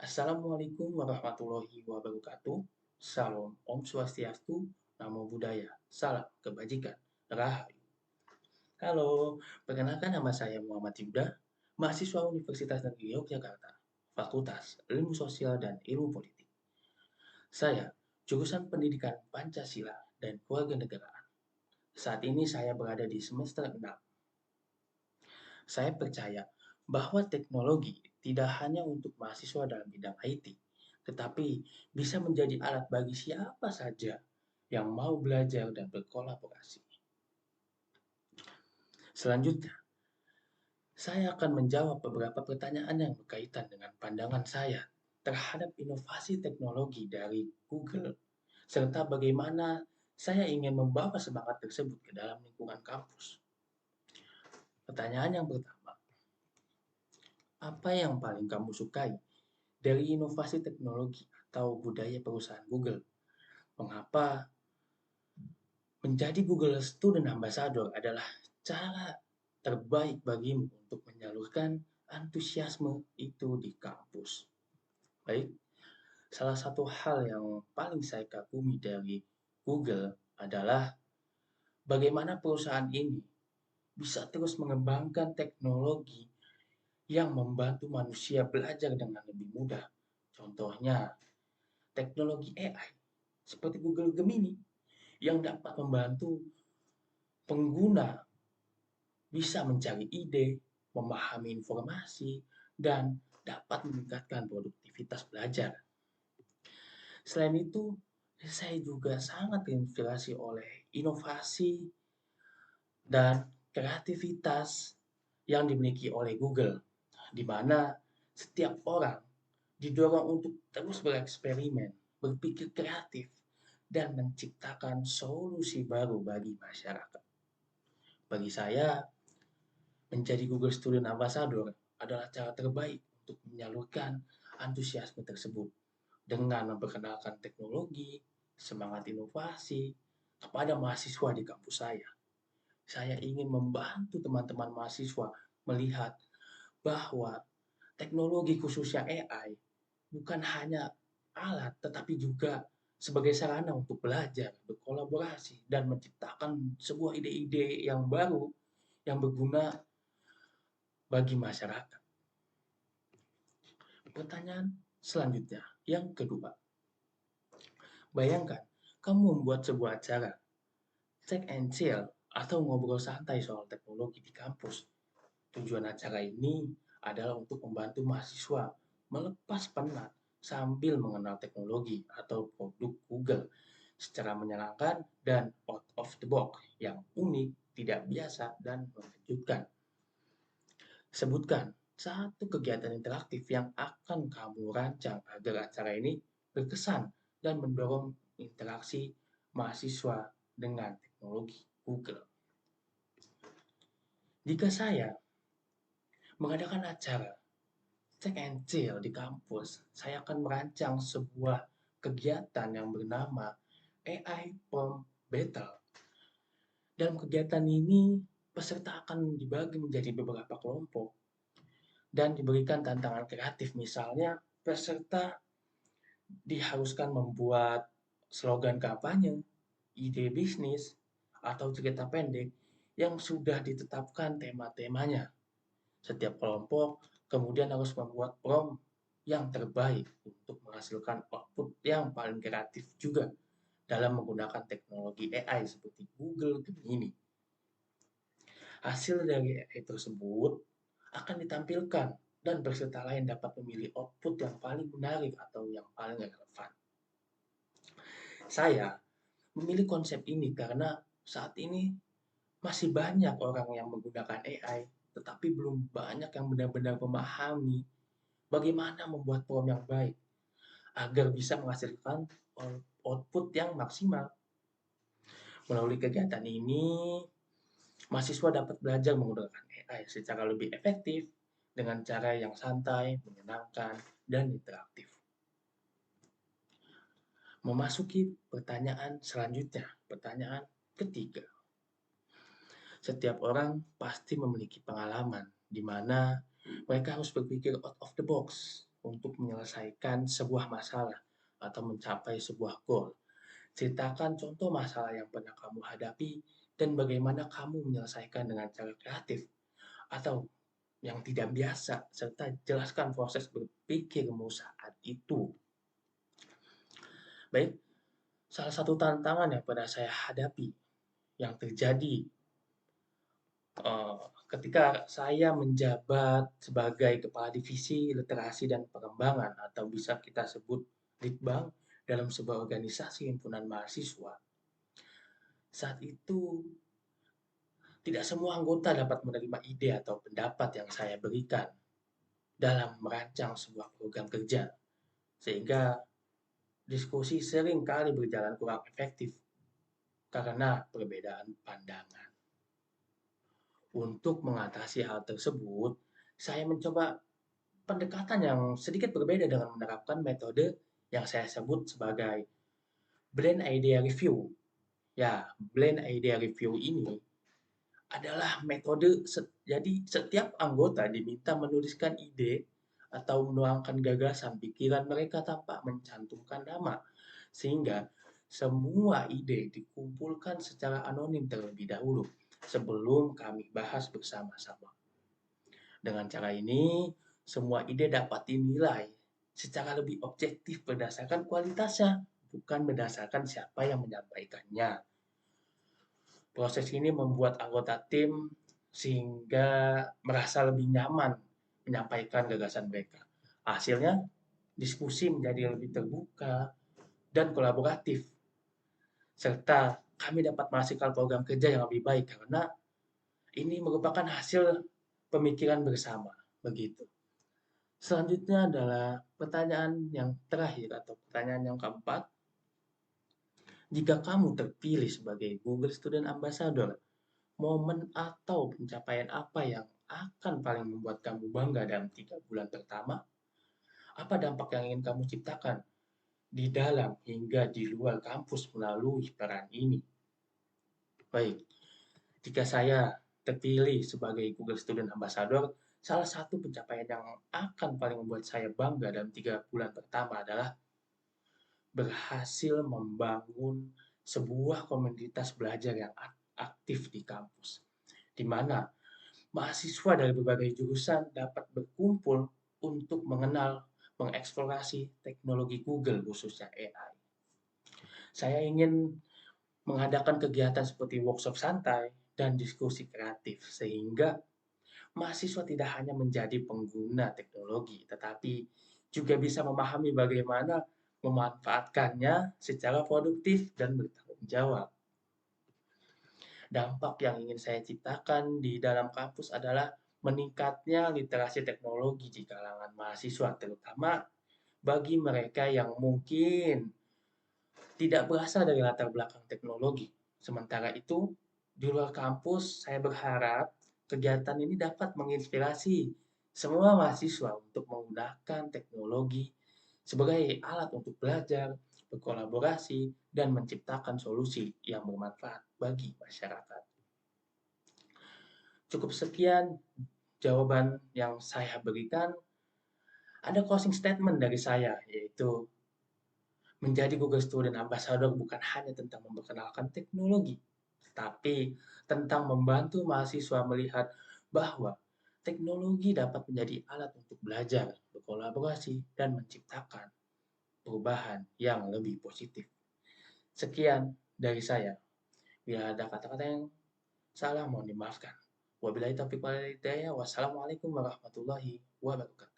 Assalamualaikum warahmatullahi wabarakatuh. Salam Om Swastiastu, Namo Buddhaya, Salam Kebajikan, Rahayu. Halo, perkenalkan nama saya Muhammad Yuda, mahasiswa Universitas Negeri Yogyakarta, Fakultas Ilmu Sosial dan Ilmu Politik. Saya jurusan Pendidikan Pancasila dan Kewarganegaraan. Saat ini saya berada di semester 6. Saya percaya bahwa teknologi tidak hanya untuk mahasiswa dalam bidang IT, tetapi bisa menjadi alat bagi siapa saja yang mau belajar dan berkolaborasi. Selanjutnya, saya akan menjawab beberapa pertanyaan yang berkaitan dengan pandangan saya terhadap inovasi teknologi dari Google, serta bagaimana saya ingin membawa semangat tersebut ke dalam lingkungan kampus. Pertanyaan yang pertama, apa yang paling kamu sukai dari inovasi teknologi atau budaya perusahaan Google? Mengapa menjadi Google Student Ambassador adalah cara terbaik bagimu untuk menyalurkan antusiasme itu di kampus? Baik, salah satu hal yang paling saya kagumi dari Google adalah bagaimana perusahaan ini bisa terus mengembangkan teknologi yang membantu manusia belajar dengan lebih mudah. Contohnya, teknologi AI seperti Google Gemini yang dapat membantu pengguna bisa mencari ide, memahami informasi, dan dapat meningkatkan produktivitas belajar. Selain itu, saya juga sangat terinspirasi oleh inovasi dan kreativitas yang dimiliki oleh Google, di mana setiap orang didorong untuk terus bereksperimen, berpikir kreatif, dan menciptakan solusi baru bagi masyarakat. Bagi saya, menjadi Google Student Ambassador adalah cara terbaik untuk menyalurkan antusiasme tersebut dengan memperkenalkan teknologi, semangat inovasi kepada mahasiswa di kampus saya. Saya ingin membantu teman-teman mahasiswa melihat bahwa teknologi khususnya AI bukan hanya alat, tetapi juga sebagai sarana untuk belajar, berkolaborasi, dan menciptakan sebuah ide-ide yang baru yang berguna bagi masyarakat. Pertanyaan selanjutnya, yang kedua. Bayangkan, kamu membuat sebuah acara, check and chill, atau ngobrol santai soal teknologi di kampus. Tujuan acara ini adalah untuk membantu mahasiswa melepas penat sambil mengenal teknologi atau produk Google secara menyenangkan dan out of the box yang unik, tidak biasa, dan mengejutkan. Sebutkan satu kegiatan interaktif yang akan kamu rancang agar acara ini berkesan dan mendorong interaksi mahasiswa dengan teknologi Google. Jika saya mengadakan acara check and chill di kampus, saya akan merancang sebuah kegiatan yang bernama AI Prompt Battle. Dalam kegiatan ini, peserta akan dibagi menjadi beberapa kelompok dan diberikan tantangan kreatif. Misalnya, peserta diharuskan membuat slogan kampanye, ide bisnis, atau cerita pendek yang sudah ditetapkan tema-temanya. Setiap kelompok kemudian harus membuat prompt yang terbaik untuk menghasilkan output yang paling kreatif juga dalam menggunakan teknologi AI seperti Google Gemini. Hasil dari AI tersebut akan ditampilkan dan peserta lain dapat memilih output yang paling menarik atau yang paling relevan. Saya memilih konsep ini karena saat ini masih banyak orang yang menggunakan AI, tetapi belum banyak yang benar-benar memahami bagaimana membuat prompt yang baik agar bisa menghasilkan output yang maksimal. Melalui kegiatan ini, mahasiswa dapat belajar menggunakan AI secara lebih efektif dengan cara yang santai, menyenangkan, dan interaktif. Memasuki pertanyaan selanjutnya, pertanyaan ketiga. Setiap orang pasti memiliki pengalaman di mana mereka harus berpikir out of the box untuk menyelesaikan sebuah masalah atau mencapai sebuah goal. Ceritakan contoh masalah yang pernah kamu hadapi dan bagaimana kamu menyelesaikan dengan cara kreatif atau yang tidak biasa, serta jelaskan proses berpikirmu saat itu. Baik, salah satu tantangan yang pernah saya hadapi yang terjadi ketika saya menjabat sebagai Kepala Divisi Literasi dan Pengembangan atau bisa kita sebut Litbang dalam sebuah organisasi himpunan mahasiswa. Saat itu tidak semua anggota dapat menerima ide atau pendapat yang saya berikan dalam merancang sebuah program kerja, sehingga diskusi sering kali berjalan kurang efektif karena perbedaan pandangan. Untuk mengatasi hal tersebut, saya mencoba pendekatan yang sedikit berbeda dengan menerapkan metode yang saya sebut sebagai blend idea review. Ya, blend idea review ini adalah metode jadi setiap anggota diminta menuliskan ide atau menuangkan gagasan pikiran mereka tanpa mencantumkan nama, sehingga semua ide dikumpulkan secara anonim terlebih dahulu sebelum kami bahas bersama-sama. Dengan cara ini, semua ide dapat dinilai secara lebih objektif berdasarkan kualitasnya, bukan berdasarkan siapa yang menyampaikannya. Proses ini membuat anggota tim sehingga merasa lebih nyaman menyampaikan gagasan mereka. Hasilnya, diskusi menjadi lebih terbuka dan kolaboratif, serta kami dapat menghasilkan program kerja yang lebih baik karena ini merupakan hasil pemikiran bersama. Begitu. Selanjutnya adalah pertanyaan yang terakhir atau pertanyaan yang keempat. Jika kamu terpilih sebagai Google Student Ambassador, momen atau pencapaian apa yang akan paling membuat kamu bangga dalam 3 bulan pertama? Apa dampak yang ingin kamu ciptakan di dalam hingga di luar kampus melalui peran ini? Baik, jika saya terpilih sebagai Google Student Ambassador, salah satu pencapaian yang akan paling membuat saya bangga dalam 3 bulan pertama adalah berhasil membangun sebuah komunitas belajar yang aktif di kampus, di mana mahasiswa dari berbagai jurusan dapat berkumpul untuk mengenal, mengeksplorasi teknologi Google khususnya AI. Saya ingin mengadakan kegiatan seperti workshop santai dan diskusi kreatif sehingga mahasiswa tidak hanya menjadi pengguna teknologi, tetapi juga bisa memahami bagaimana memanfaatkannya secara produktif dan bertanggung jawab. Dampak yang ingin saya ciptakan di dalam kampus adalah meningkatnya literasi teknologi di kalangan mahasiswa, terutama bagi mereka yang mungkin tidak berasal dari latar belakang teknologi. Sementara itu, di luar kampus, saya berharap kegiatan ini dapat menginspirasi semua mahasiswa untuk menggunakan teknologi sebagai alat untuk belajar, berkolaborasi, dan menciptakan solusi yang bermanfaat bagi masyarakat. Cukup sekian jawaban yang saya berikan. Ada closing statement dari saya, yaitu menjadi Google Student Ambassador bukan hanya tentang memperkenalkan teknologi, tetapi tentang membantu mahasiswa melihat bahwa teknologi dapat menjadi alat untuk belajar, berkolaborasi, dan menciptakan perubahan yang lebih positif. Sekian dari saya. Bila ada kata-kata yang salah, mohon dimaafkan. Wabillahi taufiq wal hidayah. Wassalamualaikum warahmatullahi wabarakatuh.